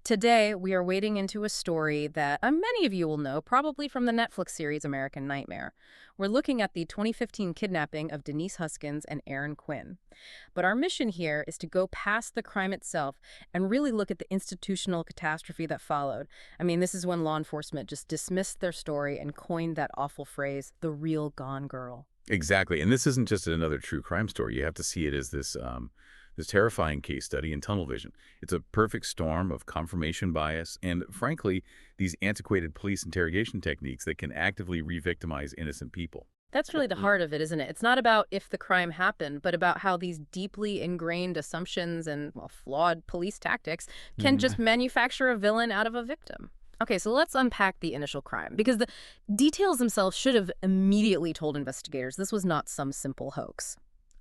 Today, we are wading into a story that many of you will know, probably from the Netflix series American Nightmare. We're looking at the 2015 kidnapping of Denise Huskins and Aaron Quinn. But our mission here is to go past the crime itself and really look at the institutional catastrophe that followed. This is when law enforcement just dismissed their story and coined that awful phrase, the real gone girl. Exactly. And this isn't just another true crime story. You have to see it as this terrifying case study in tunnel vision. It's a perfect storm of confirmation bias and, frankly, these antiquated police interrogation techniques that can actively re-victimize innocent people. That's really the heart of it, isn't it? It's not about if the crime happened, but about how these deeply ingrained assumptions and, flawed police tactics can just manufacture a villain out of a victim. Okay, so let's unpack the initial crime, because the details themselves should have immediately told investigators this was not some simple hoax.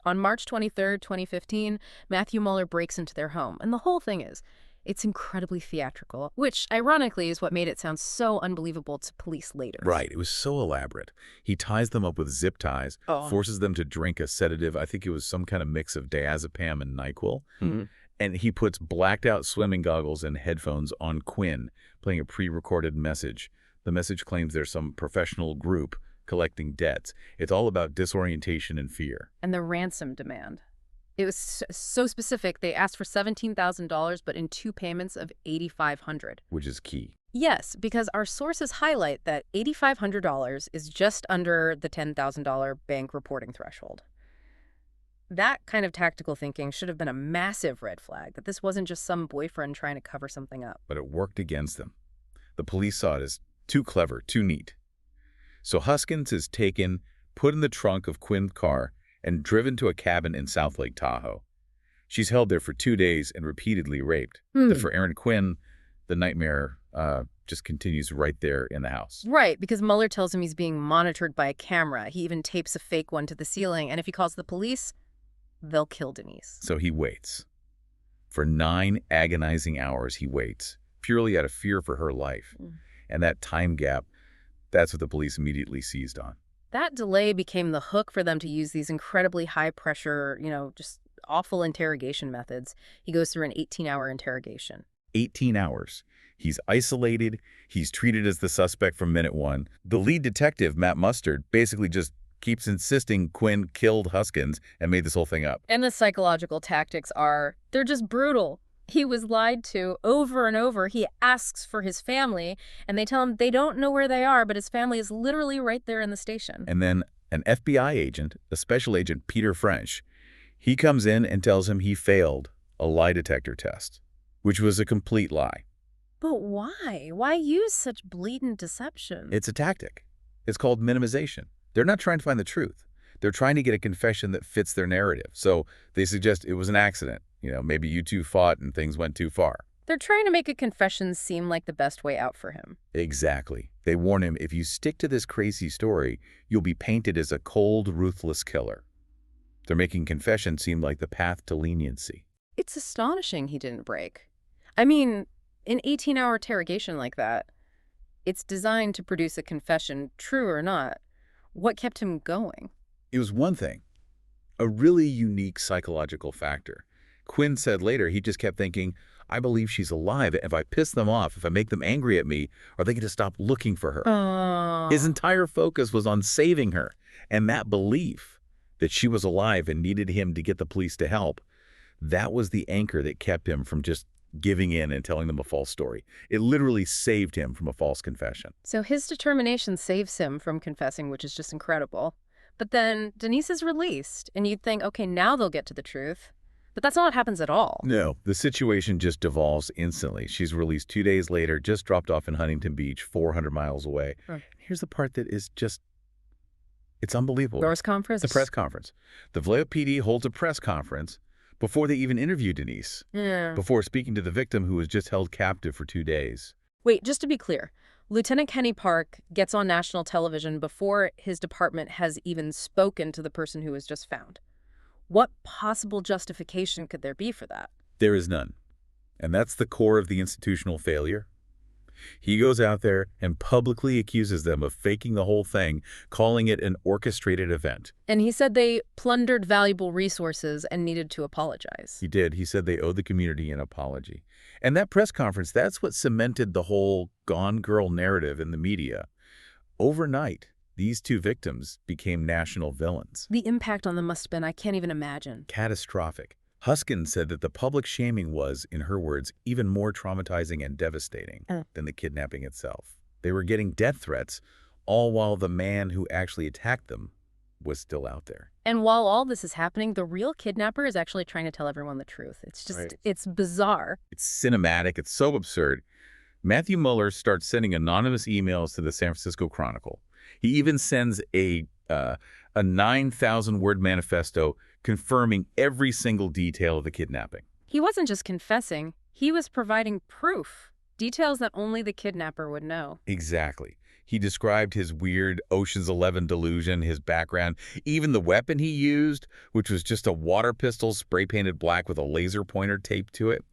On March 23rd, 2015, Matthew Mueller breaks into their home, and the whole thing it's incredibly theatrical, which, ironically, is what made it sound so unbelievable to police later. Right. It was so elaborate. He ties them up with zip ties, forces them to drink a sedative. I think it was some kind of mix of diazepam and NyQuil. And he puts blacked-out swimming goggles and headphones on Quinn, playing a pre-recorded message. The message claims there's some professional group collecting debts. It's all about disorientation and fear. And the ransom demand. It was so specific. They asked for $17,000, but in 2 payments of $8,500. Which is key. Yes, because our sources highlight that $8,500 is just under the $10,000 bank reporting threshold. That kind of tactical thinking should have been a massive red flag, that this wasn't just some boyfriend trying to cover something up. But it worked against them. The police saw it as too clever, too neat. So Huskins is taken, put in the trunk of Quinn's car, and driven to a cabin in South Lake Tahoe. She's held there for 2 days and repeatedly raped. For Aaron Quinn, the nightmare just continues right there in the house. Right, because Mueller tells him he's being monitored by a camera. He even tapes a fake one to the ceiling, and if he calls the police, they'll kill Denise. So he waits. For 9 agonizing hours he waits, purely out of fear for her life. And that time gap, that's what the police immediately seized on. That delay became the hook for them to use these incredibly high-pressure, just awful interrogation methods. He goes through an 18-hour interrogation. 18 hours. He's isolated. He's treated as the suspect from minute one. The lead detective, Matt Mustard, basically just keeps insisting Quinn killed Huskins and made this whole thing up. And the psychological tactics they're just brutal. He was lied to over and over. He asks for his family, and they tell him they don't know where they are, but his family is literally right there in the station. And then an FBI agent, a special agent, Peter French, he comes in and tells him he failed a lie detector test, which was a complete lie. But why? Why use such blatant deception? It's a tactic. It's called minimization. They're not trying to find the truth. They're trying to get a confession that fits their narrative. So they suggest it was an accident. Maybe you two fought and things went too far. They're trying to make a confession seem like the best way out for him. Exactly. They warn him, if you stick to this crazy story, you'll be painted as a cold, ruthless killer. They're making confession seem like the path to leniency. It's astonishing he didn't break. An 18-hour interrogation like that, it's designed to produce a confession, true or not. What kept him going? It was one thing, a really unique psychological factor. Quinn said later he just kept thinking, I believe she's alive. If I piss them off, if I make them angry at me, are they going to stop looking for her? His entire focus was on saving her. And that belief that she was alive and needed him to get the police to help, that was the anchor that kept him from just giving in and telling them a false story. It literally saved him from a false confession. So his determination saves him from confessing, which is just incredible. But then Denise is released, and you'd think, okay, now they'll get to the truth. But that's not what happens at all. No, the situation just devolves instantly. She's released 2 days later, just dropped off in Huntington Beach, 400 miles away. Here's the part that is just, it's unbelievable. Press conference? The press conference. The Vallejo PD holds a press conference before they even interview Denise. Before speaking to the victim who was just held captive for 2 days. Wait, just to be clear, Lieutenant Kenny Park gets on national television before his department has even spoken to the person who was just found. What possible justification could there be for that? There is none. And that's the core of the institutional failure. He goes out there and publicly accuses them of faking the whole thing, calling it an orchestrated event. And he said they plundered valuable resources and needed to apologize. He did. He said they owed the community an apology. And that press conference, that's what cemented the whole Gone Girl narrative in the media. Overnight, these two victims became national villains. The impact on them must have been, I can't even imagine. Catastrophic. Huskins said that the public shaming was, in her words, even more traumatizing and devastating than the kidnapping itself. They were getting death threats, all while the man who actually attacked them was still out there. And while all this is happening, the real kidnapper is actually trying to tell everyone the truth. It's just, Right. It's bizarre. It's cinematic. It's so absurd. Matthew Mueller starts sending anonymous emails to the San Francisco Chronicle. He even sends a 9,000-word manifesto confirming every single detail of the kidnapping. He wasn't just confessing, he was providing proof, details that only the kidnapper would know. Exactly. He described his weird Ocean's 11 delusion, his background, even the weapon he used, which was just a water pistol spray-painted black with a laser pointer taped to it.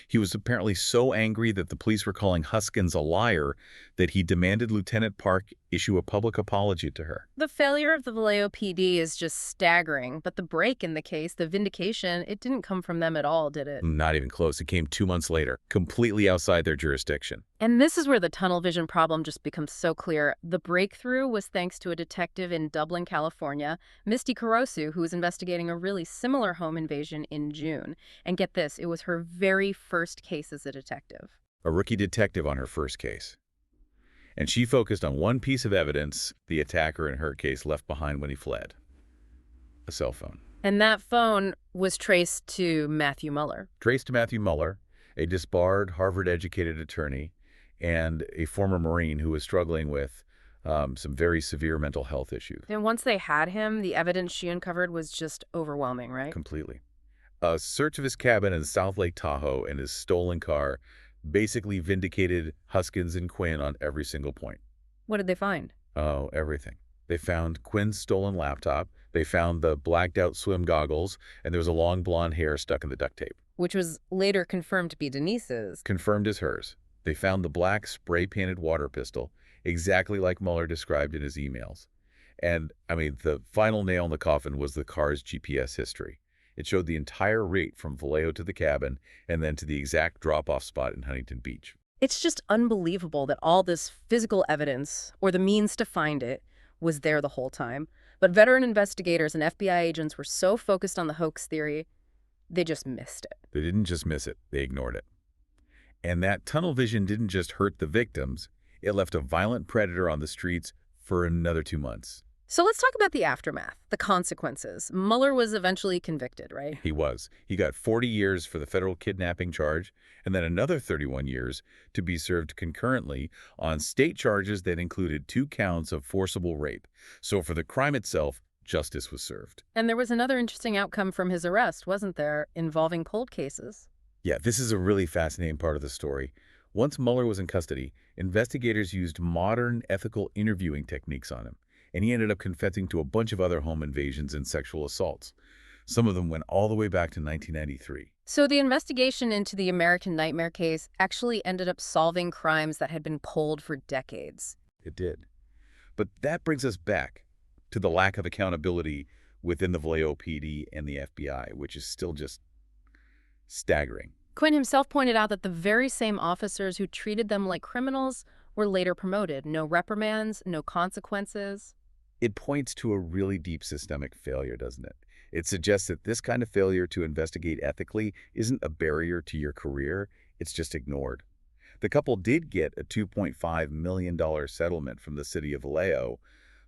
He was apparently so angry that the police were calling Huskins a liar that he demanded Lieutenant Park issue a public apology to her. The failure of the Vallejo PD is just staggering, but the break in the case, the vindication, it didn't come from them at all, did it? Not even close. It came 2 months later, completely outside their jurisdiction. And this is where the tunnel vision problem just becomes so clear. The breakthrough was thanks to a detective in Dublin, California, Misty Carosu, who was investigating a really similar home invasion in June. And get this, it was her very first case as a detective. A rookie detective on her first case. And she focused on one piece of evidence the attacker in her case left behind when he fled. A cell phone. And that phone was traced to Matthew Mueller. Traced to Matthew Mueller, a disbarred, Harvard-educated attorney, and a former Marine who was struggling with some very severe mental health issues. And once they had him, the evidence she uncovered was just overwhelming, right? Completely. A search of his cabin in South Lake Tahoe and his stolen car basically vindicated Huskins and Quinn on every single point. What did they find? Oh, everything. They found Quinn's stolen laptop, they found the blacked-out swim goggles, and there was a long blonde hair stuck in the duct tape. Which was later confirmed to be Denise's. Confirmed as hers. They found the black spray-painted water pistol, exactly like Mueller described in his emails. And, I mean, the final nail in the coffin was the car's GPS history. It showed the entire route from Vallejo to the cabin and then to the exact drop-off spot in Huntington Beach. It's just unbelievable that all this physical evidence, or the means to find it, was there the whole time. But veteran investigators and FBI agents were so focused on the hoax theory, they just missed it. They didn't just miss it, they ignored it. And that tunnel vision didn't just hurt the victims, it left a violent predator on the streets for another 2 months. So let's talk about the aftermath, the consequences. Mueller was eventually convicted, right? He was. He got 40 years for the federal kidnapping charge, and then another 31 years to be served concurrently on state charges that included 2 counts of forcible rape. So for the crime itself, justice was served. And there was another interesting outcome from his arrest, wasn't there, involving cold cases? Yeah, this is a really fascinating part of the story. Once Mueller was in custody, investigators used modern ethical interviewing techniques on him, and he ended up confessing to a bunch of other home invasions and sexual assaults. Some of them went all the way back to 1993. So the investigation into the American Nightmare case actually ended up solving crimes that had been cold for decades. It did. But that brings us back to the lack of accountability within the Vallejo PD and the FBI, which is still just staggering. Quinn himself pointed out that the very same officers who treated them like criminals were later promoted. No reprimands, no consequences. It points to a really deep systemic failure, doesn't it? It suggests that this kind of failure to investigate ethically isn't a barrier to your career, it's just ignored. The couple did get a $2.5 million settlement from the city of Vallejo,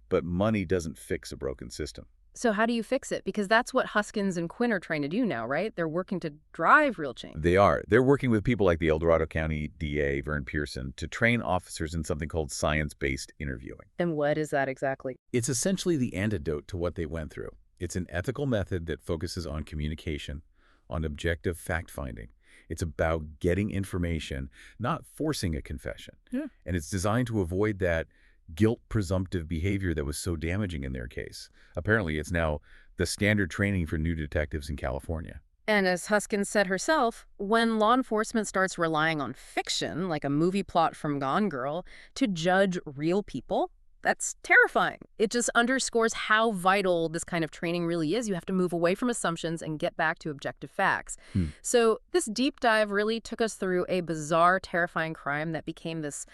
but money doesn't fix a broken system. So how do you fix it? Because that's what Huskins and Quinn are trying to do now, right? They're working to drive real change. They are. They're working with people like the El Dorado County DA, Vern Pearson, to train officers in something called science-based interviewing. And what is that exactly? It's essentially the antidote to what they went through. It's an ethical method that focuses on communication, on objective fact-finding. It's about getting information, not forcing a confession. Yeah. And it's designed to avoid that guilt-presumptive behavior that was so damaging in their case. Apparently, it's now the standard training for new detectives in California. And as Huskins said herself, when law enforcement starts relying on fiction, like a movie plot from Gone Girl, to judge real people, that's terrifying. It just underscores how vital this kind of training really is. You have to move away from assumptions and get back to objective facts. Hmm. So this deep dive really took us through a bizarre, terrifying crime that became this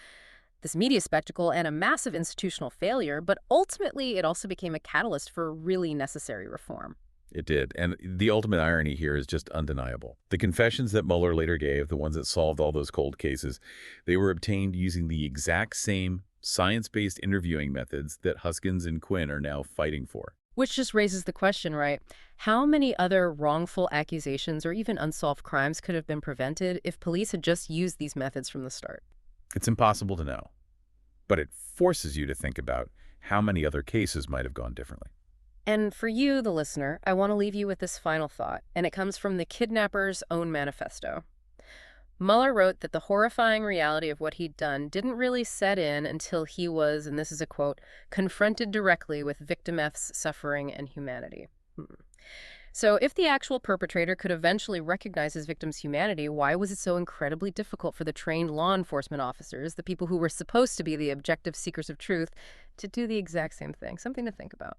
media spectacle and a massive institutional failure, but ultimately it also became a catalyst for really necessary reform. It did. And the ultimate irony here is just undeniable. The confessions that Mueller later gave, the ones that solved all those cold cases, they were obtained using the exact same science-based interviewing methods that Huskins and Quinn are now fighting for. Which just raises the question, right? How many other wrongful accusations or even unsolved crimes could have been prevented if police had just used these methods from the start? It's impossible to know, but it forces you to think about how many other cases might have gone differently. And for you, the listener, I want to leave you with this final thought, and it comes from the kidnapper's own manifesto. Mueller wrote that the horrifying reality of what he'd done didn't really set in until he was, and this is a quote, confronted directly with victim F's suffering and humanity. So if the actual perpetrator could eventually recognize his victim's humanity, why was it so incredibly difficult for the trained law enforcement officers, the people who were supposed to be the objective seekers of truth, to do the exact same thing? Something to think about.